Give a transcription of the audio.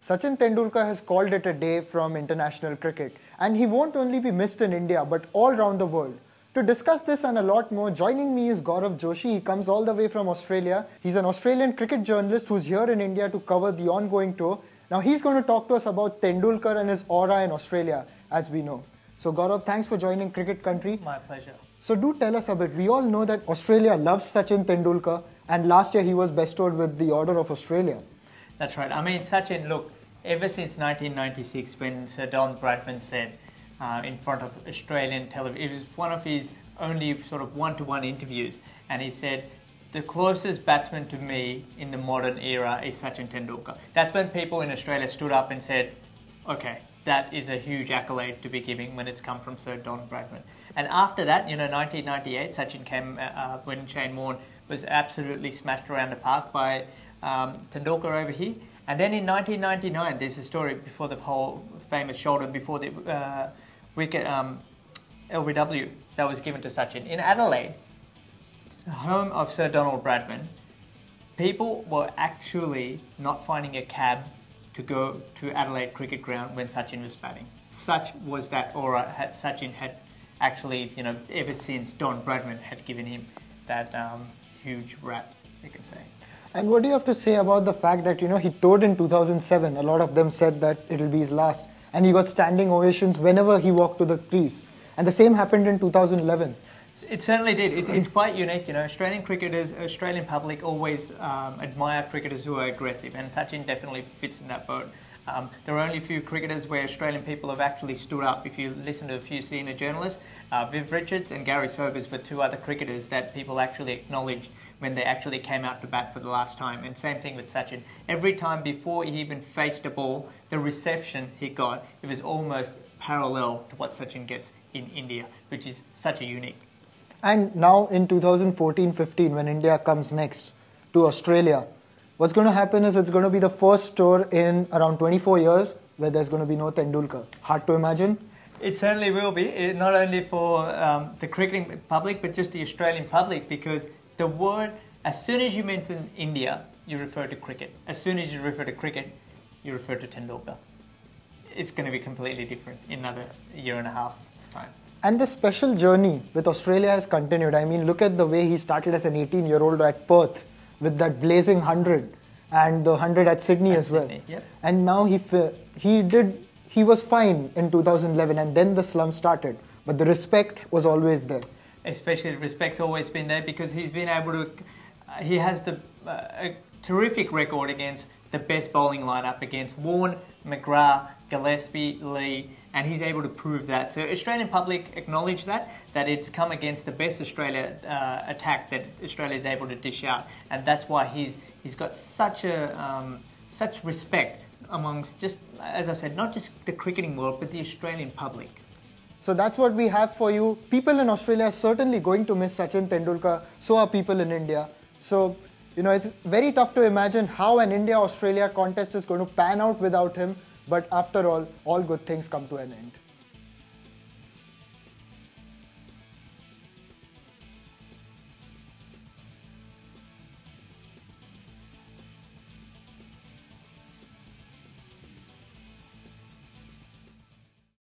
Sachin Tendulkar has called it a day from international cricket, and he won't only be missed in India but all around the world. To discuss this and a lot more, joining me is Gaurav Joshi. He comes all the way from Australia. He's an Australian cricket journalist who's here in India to cover the ongoing tour. Now he's going to talk to us about Tendulkar and his aura in Australia, as we know. So Gaurav, thanks for joining Cricket Country. My pleasure. So do tell us a bit. We all know that Australia loves Sachin Tendulkar, and last year he was bestowed with the Order of Australia. That's right. I mean, Sachin, look, ever since 1996, when Sir Don Bradman said in front of Australian television, it was one of his only sort of one-to-one interviews, and he said, the closest batsman to me in the modern era is Sachin Tendulkar. That's when people in Australia stood up and said, okay, that is a huge accolade to be giving when it's come from Sir Don Bradman. And after that, 1998, Sachin came when Shane Warne was absolutely smashed around the park by Tendulkar over here. And then in 1999, there's a story before the whole famous shoulder, before the wicket LBW that was given to Sachin. In Adelaide, home of Sir Donald Bradman, people were actually not finding a cab to go to Adelaide Cricket Ground when Sachin was batting. Such was that aura Sachin had actually, ever since Don Bradman had given him that huge rap, you can say. And what do you have to say about the fact that, he toured in 2007? A lot of them said that it'll be his last. And he got standing ovations whenever he walked to the crease. And the same happened in 2011. It certainly did. It's quite unique. Australian cricketers, Australian public always admire cricketers who are aggressive. And Sachin definitely fits in that boat. There are only a few cricketers where Australian people have actually stood up. If you listen to a few senior journalists, Viv Richards and Gary Sobers were two other cricketers that people actually acknowledged when they actually came out to bat for the last time. And same thing with Sachin. Every time before he even faced a ball, the reception he got, it was almost parallel to what Sachin gets in India, which is such a unique. And now in 2014-15, when India comes next to Australia, what's going to happen is it's going to be the first tour in around 24 years where there's going to be no Tendulkar. Hard to imagine? It certainly will be, not only for the cricketing public, but just the Australian public, because the word, as soon as you mention India, you refer to cricket. As soon as you refer to cricket, you refer to Tendulkar. It's going to be completely different in another year and a half's time. And the special journey with Australia has continued. I mean, look at the way he started as an 18-year-old at Perth with that blazing 100 and the 100 at Sydney as well. Yep. And now he was fine in 2011, and then the slump started. But the respect was always there. Especially the respect's always been there because he's been able to, he has a terrific record against the best bowling lineup, against Warne, McGrath, Gillespie, Lee, and he's able to prove that. So Australian public acknowledge that it's come against the best Australia attack that Australia is able to dish out, and that's why he's got such respect amongst, just as I said, not just the cricketing world but the Australian public. So that's what we have for you. People in Australia are certainly going to miss Sachin Tendulkar. So are people in India. So, it's very tough to imagine how an India-Australia contest is going to pan out without him. But after all good things come to an end.